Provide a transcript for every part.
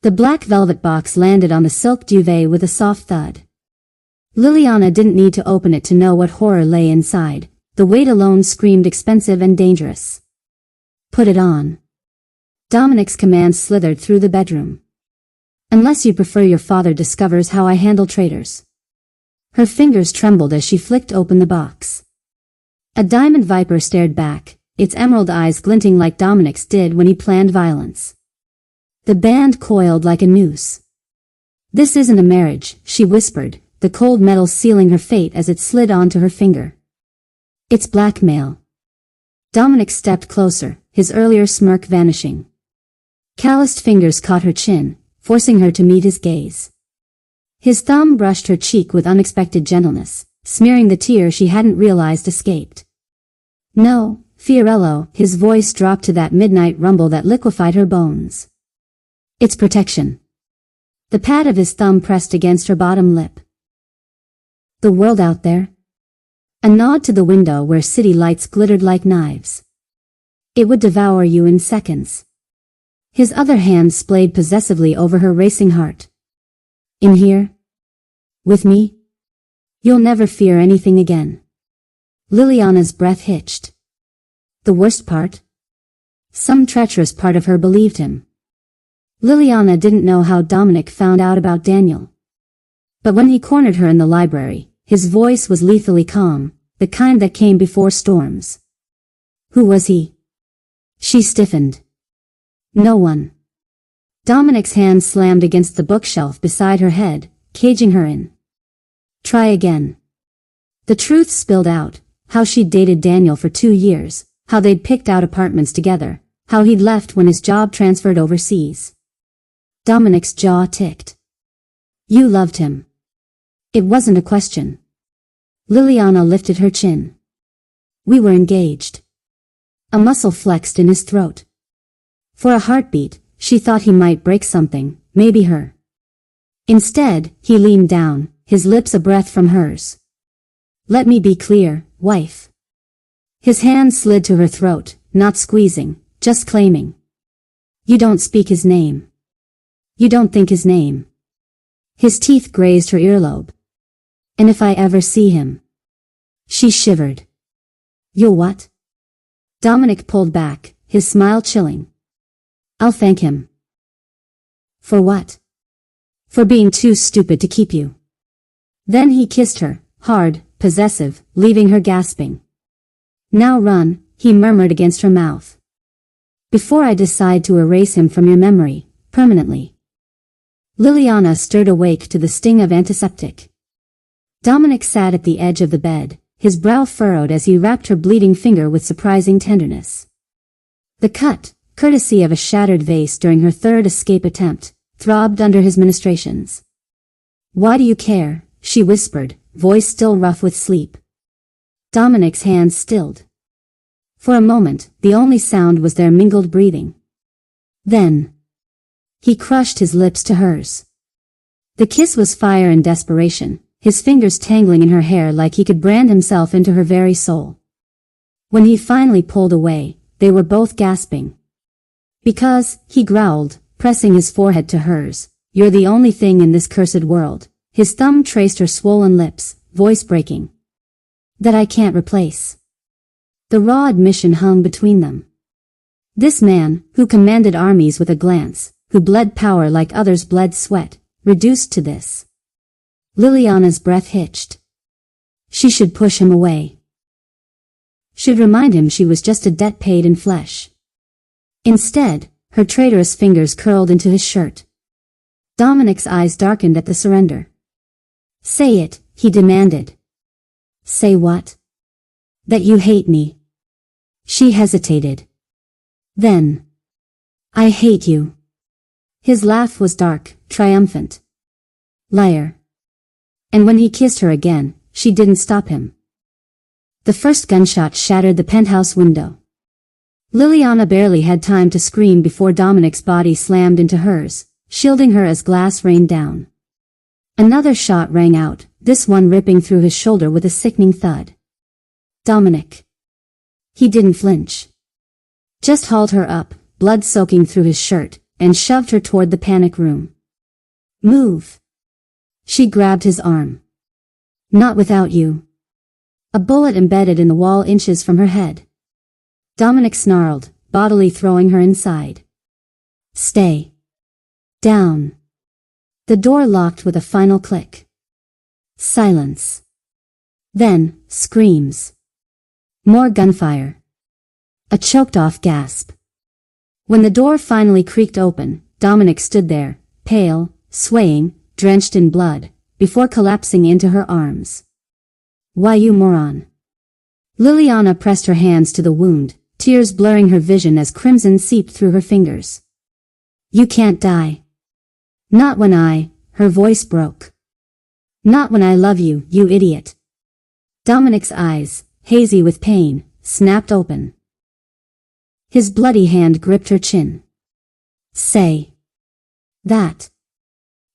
The black velvet box landed on the silk duvet with a soft thud. Liliana didn't need to open it to know what horror lay inside. The weight alone screamed expensive and dangerous. Put it on. Dominic's command slithered through the bedroom. Unless you prefer your father discovers how I handle traitors. Her fingers trembled as she flicked open the box. A diamond viper stared back, its emerald eyes glinting like Dominic's did when he planned violence. The band coiled like a noose. This isn't a marriage, she whispered, the cold metal sealing her fate as it slid onto her finger. It's blackmail. Dominic stepped closer, his earlier smirk vanishing. Calloused fingers caught her chin, forcing her to meet his gaze. His thumb brushed her cheek with unexpected gentleness, smearing the tear she hadn't realized escaped. No, Fiorello, his voice dropped to that midnight rumble that liquefied her bones. It's protection. The pad of his thumb pressed against her bottom lip. The world out there? A nod to the window where city lights glittered like knives. It would devour you in seconds. His other hand splayed possessively over her racing heart. In here? With me? You'll never fear anything again. Liliana's breath hitched. The worst part? Some treacherous part of her believed him. Liliana didn't know how Dominic found out about Daniel. But when he cornered her in the library, his voice was lethally calm, the kind that came before storms. Who was he? She stiffened. No one. Dominic's hand slammed against the bookshelf beside her head, caging her in. Try again. The truth spilled out, how she'd dated Daniel for 2 years, how they'd picked out apartments together, how he'd left when his job transferred overseas. Dominic's jaw ticked. You loved him. It wasn't a question. Liliana lifted her chin. We were engaged. A muscle flexed in his throat. For a heartbeat, she thought he might break something, maybe her. Instead, he leaned down, his lips a breath from hers. Let me be clear, wife. His hand slid to her throat, not squeezing, just claiming. You don't speak his name. You don't think his name. His teeth grazed her earlobe. And if I ever see him. She shivered. You'll what? Dominic pulled back, his smile chilling. I'll thank him. For what? For being too stupid to keep you. Then he kissed her, hard, possessive, leaving her gasping. Now run, he murmured against her mouth. Before I decide to erase him from your memory, permanently. Liliana stirred awake to the sting of antiseptic. Dominic sat at the edge of the bed, his brow furrowed as he wrapped her bleeding finger with surprising tenderness. The cut, courtesy of a shattered vase during her third escape attempt, throbbed under his ministrations. Why do you care? She whispered, voice still rough with sleep. Dominic's hands stilled. For a moment, the only sound was their mingled breathing. Then, he crushed his lips to hers. The kiss was fire and desperation, his fingers tangling in her hair like he could brand himself into her very soul. When he finally pulled away, they were both gasping. Because, he growled, pressing his forehead to hers, you're the only thing in this cursed world. His thumb traced her swollen lips, voice breaking. That I can't replace. The raw admission hung between them. This man, who commanded armies with a glance, who bled power like others bled sweat, reduced to this. Liliana's breath hitched. She should push him away. Should remind him she was just a debt paid in flesh. Instead, her traitorous fingers curled into his shirt. Dominic's eyes darkened at the surrender. Say it, he demanded. Say what? That you hate me. She hesitated. Then. I hate you. His laugh was dark, triumphant. Liar. And when he kissed her again, she didn't stop him. The first gunshot shattered the penthouse window. Liliana barely had time to scream before Dominic's body slammed into hers, shielding her as glass rained down. Another shot rang out, this one ripping through his shoulder with a sickening thud. Dominic. He didn't flinch. Just hauled her up, blood soaking through his shirt, and shoved her toward the panic room. Move! She grabbed his arm. Not without you. A bullet embedded in the wall inches from her head. Dominic snarled, bodily throwing her inside. Stay. Down. The door locked with a final click. Silence. Then, screams. More gunfire. A choked-off gasp. When the door finally creaked open, Dominic stood there, pale, swaying, drenched in blood, before collapsing into her arms. Why, you moron. Liliana pressed her hands to the wound, tears blurring her vision as crimson seeped through her fingers. You can't die. Not when her voice broke. Not when I love you, you idiot. Dominic's eyes, hazy with pain, snapped open. His bloody hand gripped her chin. Say that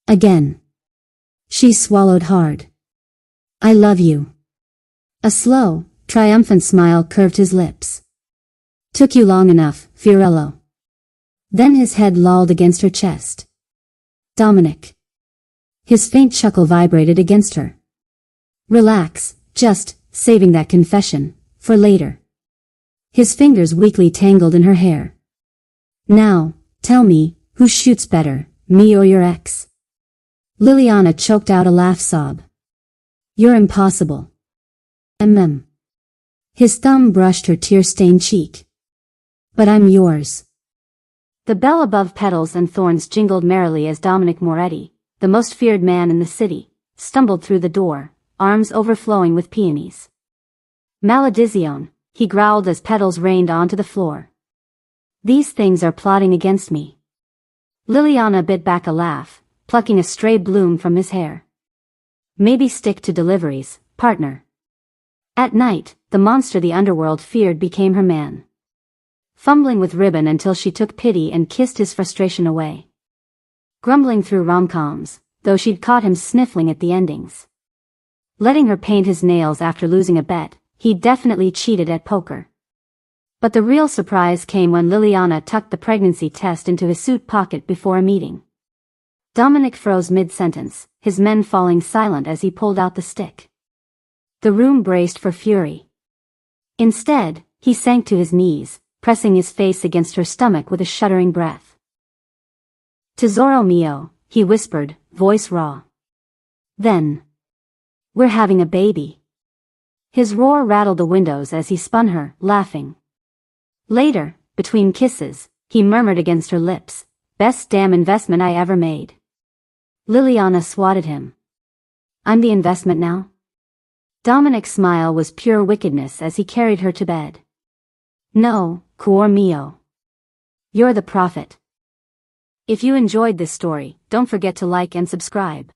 again. She swallowed hard. I love you. A slow, triumphant smile curved his lips. Took you long enough, Fiorello. Then his head lolled against her chest. Dominic. His faint chuckle vibrated against her. Relax, just saving that confession for later. His fingers weakly tangled in her hair. Now, tell me, who shoots better, me or your ex? Liliana choked out a laugh sob. You're impossible. His thumb brushed her tear-stained cheek. But I'm yours. The bell above petals and thorns jingled merrily as Dominic Moretti, the most feared man in the city, stumbled through the door, arms overflowing with peonies. Maledizione, he growled as petals rained onto the floor. These things are plotting against me. Liliana bit back a laugh, plucking a stray bloom from his hair. Maybe stick to deliveries, partner. At night, the monster the underworld feared became her man. Fumbling with ribbon until she took pity and kissed his frustration away. Grumbling through rom-coms, though she'd caught him sniffling at the endings. Letting her paint his nails after losing a bet, he definitely cheated at poker. But the real surprise came when Liliana tucked the pregnancy test into his suit pocket before a meeting. Dominic froze mid-sentence, his men falling silent as he pulled out the stick. The room braced for fury. Instead, he sank to his knees, pressing his face against her stomach with a shuddering breath. Tesoro mio, he whispered, voice raw. Then. We're having a baby. His roar rattled the windows as he spun her, laughing. Later, between kisses, he murmured against her lips, best damn investment I ever made. Liliana swatted him. I'm the investment now? Dominic's smile was pure wickedness as he carried her to bed. No, cuor mio. You're the prophet. If you enjoyed this story, don't forget to like and subscribe.